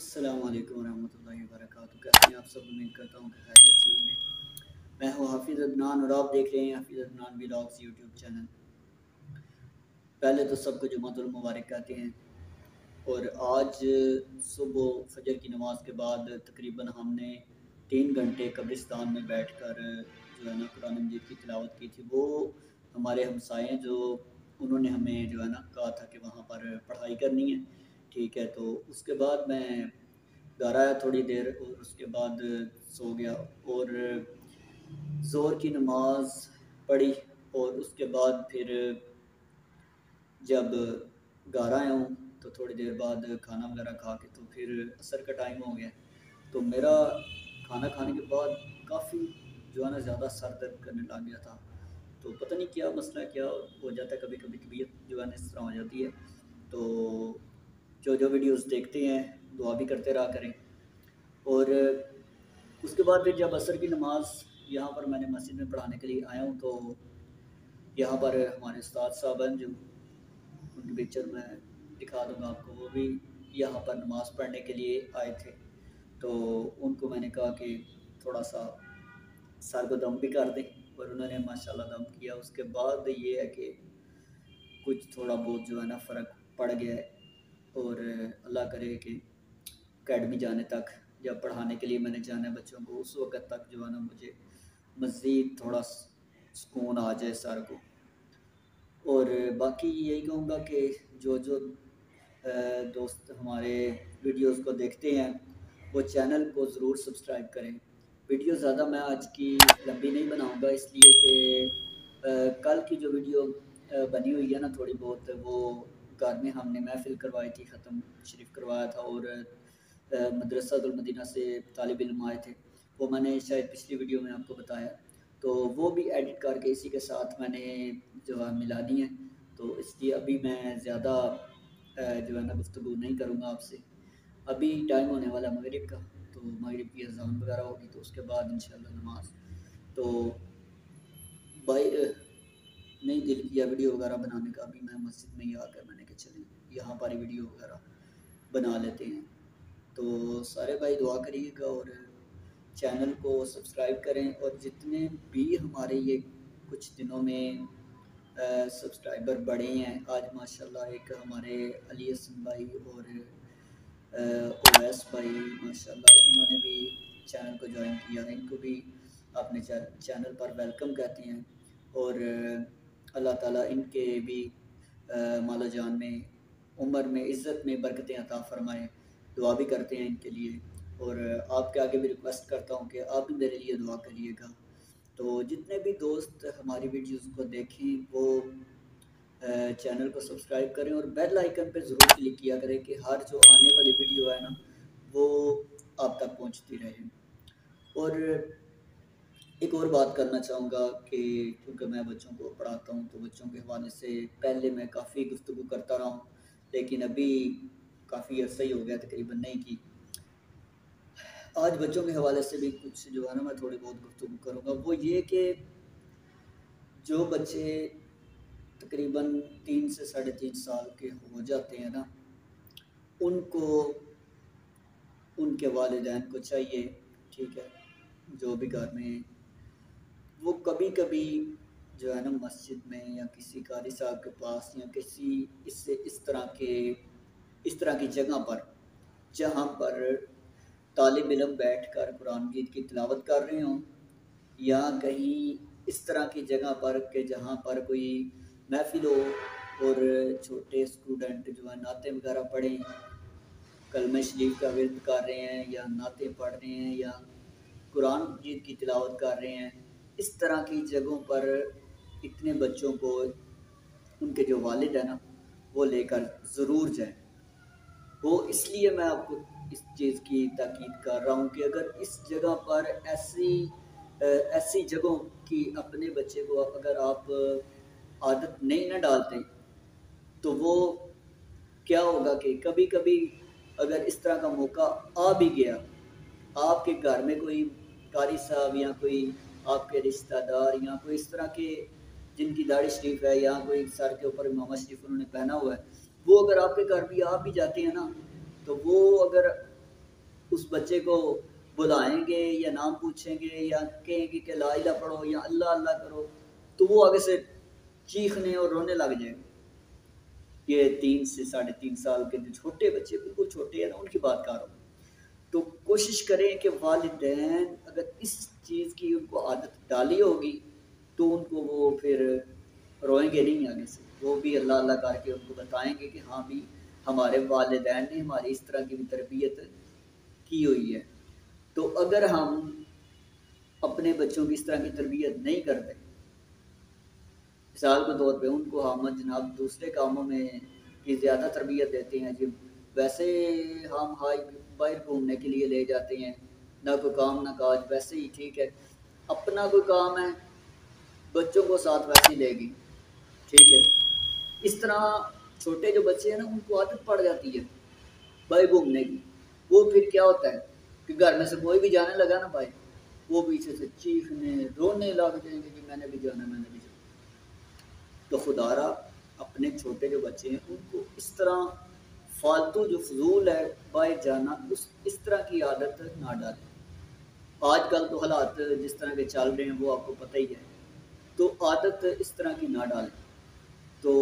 अस्सलाम वालेकुम वरहमतुल्लाहि वबरकातुहू। कैसे हैं आप सब? उम्मीद करता हूँ कि खैरियत से होंगे। मैं हूँ हाफिज़ अदनान और आप देख रहे हैं हाफिज़ अदनान व्लॉग्स यूट्यूब चैनल। पहले तो सबको जुमातुल मुबारक कहते हैं। और आज सुबह फजर की नमाज के बाद तकरीबन हमने 3 घंटे कब्रिस्तान में बैठकर जो है ना कुरान मजीद की तिलावत की थी। वो हमारे हमसाए जो उन्होंने हमें जो है ना कहा था कि वहाँ पर पढ़ाई करनी है। ठीक है, तो उसके बाद मैं घर आया थोड़ी देर और उसके बाद सो गया और ज़ोहर की नमाज पढ़ी। और उसके बाद फिर जब घर आया हूँ तो थोड़ी देर बाद खाना वगैरह खा के तो फिर असर का टाइम हो गया। तो मेरा खाना खाने के बाद काफ़ी जो है ना ज़्यादा सर दर्द करने लग गया था। तो पता नहीं क्या मसला क्या हो जाता है, कभी कभी तबीयत जो है ना इस तरह हो जाती है। तो जो वीडियोस देखते हैं दुआ भी करते रहा करें। और उसके बाद फिर जब असर की नमाज़ यहाँ पर मैंने मस्जिद में पढ़ाने के लिए आया हूँ तो यहाँ पर हमारे उस्ताद साहब हैं जो उनकी पिक्चर मैं दिखा दूँगा आपको, वो भी यहाँ पर नमाज़ पढ़ने के लिए आए थे। तो उनको मैंने कहा कि थोड़ा सा सर को दम भी कर दें और उन्होंने माशाल्लाह दम किया। उसके बाद ये है कि कुछ थोड़ा बहुत जो है ना फ़र्क पड़ गया है। और अल्लाह करे कि अकेडमी जाने तक जब पढ़ाने के लिए मैंने जाना है बच्चों को, उस वक़्त तक जो है ना मुझे मज़ीद थोड़ा सुकून आ जाए सर को। और बाकी यही कहूँगा कि जो दोस्त हमारे वीडियोस को देखते हैं वो चैनल को ज़रूर सब्सक्राइब करें। वीडियो ज़्यादा मैं आज की लंबी नहीं बनाऊँगा, इसलिए कि कल की जो वीडियो बनी हुई है ना थोड़ी बहुत, वो घर में हमने महफ़िल करवाई थी, ख़त्म शरीफ करवाया था और मदरसातुल मदीना से तालिब इल्म आए थे। वो मैंने शायद पिछली वीडियो में आपको बताया। तो वो भी एडिट करके इसी के साथ मैंने जो है मिला दी है। तो इसलिए अभी मैं ज़्यादा जो है ना गुफ्तगू नहीं करूँगा आपसे। अभी टाइम होने वाला मगरिब का, तो मगरिब की अज़ान वगैरह होगी तो उसके बाद इंशाल्लाह नमाज। तो बाहर नहीं दिल किया वीडियो वगैरह बनाने का, अभी मैं मस्जिद में ही आकर मैंने कहा चलें यहाँ पर ही वीडियो वगैरह बना लेते हैं। तो सारे भाई दुआ करिएगा और चैनल को सब्सक्राइब करें। और जितने भी हमारे ये कुछ दिनों में सब्सक्राइबर बढ़े हैं, आज माशाल्लाह एक हमारे अली हसन भाई और ओवैस भाई माशाल्लाह इन्होंने भी चैनल को ज्वाइन किया है। इनको भी अपने चैनल पर वेलकम कहते हैं। और अल्लाह ताला इनके भी माला जान में, उम्र में, इज़्ज़त में बरकतें अता फ़रमाए। दुआ भी करते हैं इनके लिए। और आपके आगे भी रिक्वेस्ट करता हूँ कि आप भी मेरे लिए दुआ करिएगा। तो जितने भी दोस्त हमारी वीडियोस को देखें वो चैनल को सब्सक्राइब करें और बेल आइकन पे ज़रूर क्लिक किया करें कि हर जो आने वाली वीडियो है ना वो आप तक पहुंचती रहे। और एक और बात करना चाहूँगा कि क्योंकि मैं बच्चों को पढ़ाता हूँ तो बच्चों के हवाले से पहले मैं काफ़ी गुफ्तगू करता रहा हूँ, लेकिन अभी काफ़ी अर्सा ही हो गया तकरीबन नहीं की। आज बच्चों के हवाले से भी कुछ जो है ना मैं थोड़ी बहुत गुफ्तगू करूँगा। वो ये कि जो बच्चे तकरीबन 3 से 3.5 साल के हो जाते हैं ना, उनको उनके वालिदैन को चाहिए, ठीक है, जो भी घर में वो कभी कभी जो है ना मस्जिद में या किसी कारी साहब के पास या किसी इससे इस तरह की जगह पर जहाँ पर तालिब इल्म बैठ कर कुरान मजीद की तिलावत कर रहे हों, या कहीं इस तरह की जगह पर कि जहाँ पर कोई महफिल हो और छोटे स्टूडेंट जो है नाते वगैरह पढ़ें, कलमा शरीफ का विर्द कर रहे हैं या नाते पढ़ रहे हैं या कुरान मजीद की तिलावत कर रहे हैं, इस तरह की जगहों पर इतने बच्चों को उनके जो वालिद है ना वो लेकर ज़रूर जाएं। वो इसलिए मैं आपको इस चीज़ की ताकीद कर रहा हूँ कि अगर इस जगह पर ऐसी जगहों की अपने बच्चे को अगर आप आदत नहीं ना डालते तो वो क्या होगा कि कभी कभी अगर इस तरह का मौका आ भी गया, आपके घर में कोई कारी साहब या कोई आपके रिश्तेदार या कोई इस तरह के जिनकी दाढ़ी शरीफ है या कोई सर के ऊपर इमामा शरीफ उन्होंने पहना हुआ है, वो अगर आपके घर भी आ भी जाते हैं ना, तो वो अगर اس بچے کو بلائیں گے یا نام پوچھیں گے یا کہیں گے کہ لا الہ پڑھو یا اللہ اللہ کرو تو وہ آگے سے چیخنے اور رونے لگ جائیں گے. یہ 3 سے 3.5 سال کے جو چھوٹے بچے بالکل چھوٹے ہیں نا ان کی بات کر رہا ہوں. تو کوشش کریں کہ والدین اگر اس چیز کی ان کو عادت ڈالی ہوگی تو ان کو وہ پھر روئیں گے نہیں آگے سے. وہ بھی اللہ اللہ کر کے ان کو بتائیں گے کہ ہاں بھی ہمارے والدین نے ہماری اس طرح کی بھی تربیت کی ہوئی ہے. تو اگر ہم اپنے بچوں کی اس طرح کی تربیت نہیں کرتے، مثال کے طور پہ ان کو ہم جناب دوسرے کاموں میں کی زیادہ تربیت دیتے ہیں، جب ویسے ہم باہر گھومنے کے لیے لے جاتے ہیں، نہ کوئی کام نہ کاج، ویسے ہی ٹھیک ہے اپنا کوئی کام ہے بچوں کو ساتھ ویسے ہی لے گی، ٹھیک ہے. اس طرح چھوٹے جو بچے ہیں نا ان کو عادت پڑ جاتی ہے باہر گھومنے کی. وہ پھر کیا ہوتا ہے کہ گھر میں سے کوئی بھی جانے لگا نا بھائی وہ پیچھے سے چیخنے رونے لگ جائیں گے کہ میں نے بھی جانا میں نے بھی جانا. تو خدا را اپنے چھوٹے جو بچے ہیں ان کو اس طرح فالتو جو فضول ہے باہر جانا اس طرح کی عادت نہ ڈالیں. آج کل تو حالات جس طرح کے چل رہے ہیں وہ آپ کو پتہ ہی ہے، تو عادت اس طرح کی نہ ڈالیں. تو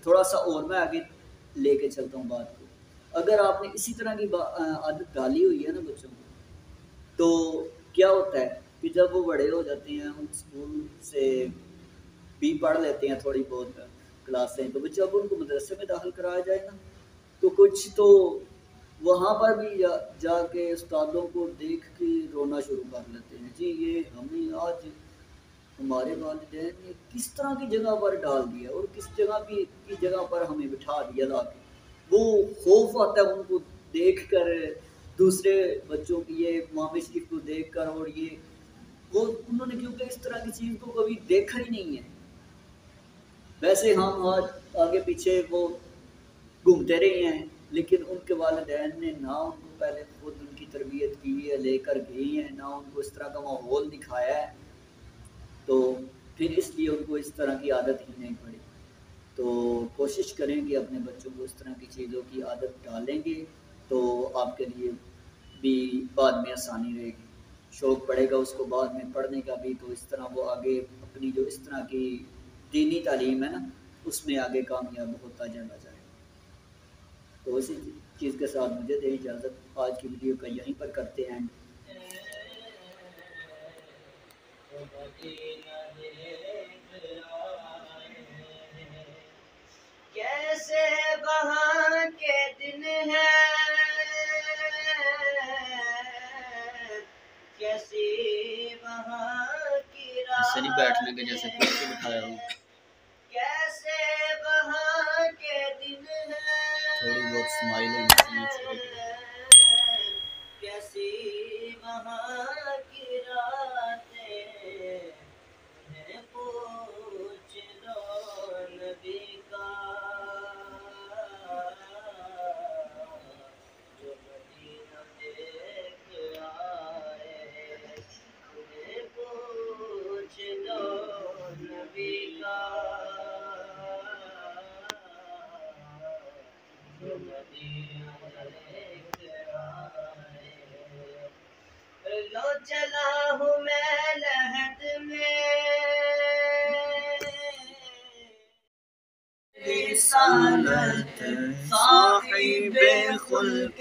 تھوڑا سا اور میں آگے لے کے چلتا ہوں بات کو. اگر آپ نے اسی طرح کی عادت ڈالی ہوئی ہے نا بچوں کو تو کیا ہوتا ہے کہ جب وہ بڑے ہو جاتے ہیں ان اسکول سے بھی پڑھ لیتے ہیں تھوڑی بہت کلاسیں، تو جب ان کو مدرسے میں داخل کرایا جائے نا تو کچھ تو وہاں پر بھی جا کے استادوں کو دیکھ کے رونا شروع کر لیتے ہیں. جی یہ ہمیں آج ہمارے والدین نے کس طرح کی جگہ پر ڈال دیا اور کس جگہ کی جگہ پر ہمیں بٹھا دیا لا کے. وہ خوف آتا ہے ان کو دیکھ کر، دوسرے بچوں کی یہ امام شریف کو دیکھ کر، اور یہ وہ انہوں نے کیونکہ اس طرح کی چیز کو کبھی دیکھا ہی نہیں ہے. ویسے ہم آگے پیچھے وہ گھومتے رہے ہیں لیکن ان کے والدین نے نہ ان کو پہلے خود ان کی تربیت کی ہے، لے کر گئی ہیں، نہ ان کو اس طرح کا ماحول دکھایا ہے، تو پھر اس لیے ان کو اس طرح کی عادت ہی نہیں پڑی. تو کوشش کریں کہ اپنے بچوں کو اس طرح کی چیزوں کی عادت ڈالیں گے تو آپ کے لیے بھی بعد میں آسانی رہے گی. شوق پڑے گا اس کو بعد میں پڑھنے کا بھی، تو اس طرح وہ آگے اپنی جو اس طرح کی دینی تعلیم ہے نا اس میں آگے کامیاب ہوتا چلا جائے. تو اسی چیز کے ساتھ مجھے دیں اجازت، آج کی ویڈیو کا یہیں پر کرتے ہیں. کیسے وہاں کے دن ہیں، کیسی وہاں کی رات، ایسے نہیں بیٹھنے کے جیسے پیچھے بٹھایا ہوں. کیسے وہاں کے دن ہیں، تھوڑی بہت اسمائل ہونی چاہیے چہرے پہ. کیسی وہاں کی راتیں، انہیں پوچھ لو نبی کا جو مدینہ دیکھ آئے، انہیں پوچھ لو نبی کا جو مدینہ دیکھ آئے. لو چلا ہوں میں لحد میں رسالت، صاحب خلق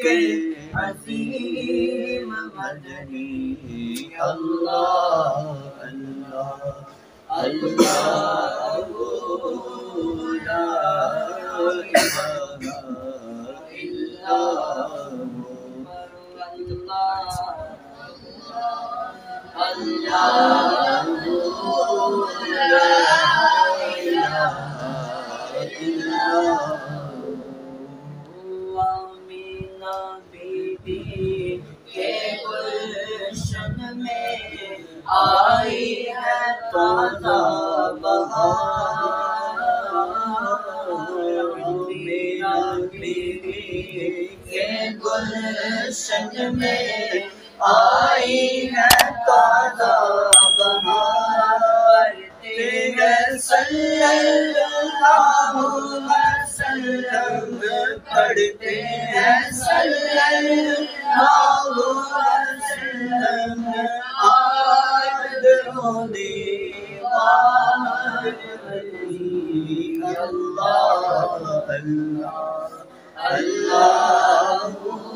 عظیم مدنی. اللہ اللہ اللہ لا الہ الا اللہ آمینہ بی بی کے گلشن میں آئی ہے تازہ بہار. آمینہ بی بی کے گلشن میں آئی ہے تازہ بہار. تیرے صلی اللہ وسلم پڑھتے ہیں صلی اللہ دیوار علی اللہ اللہ اللہ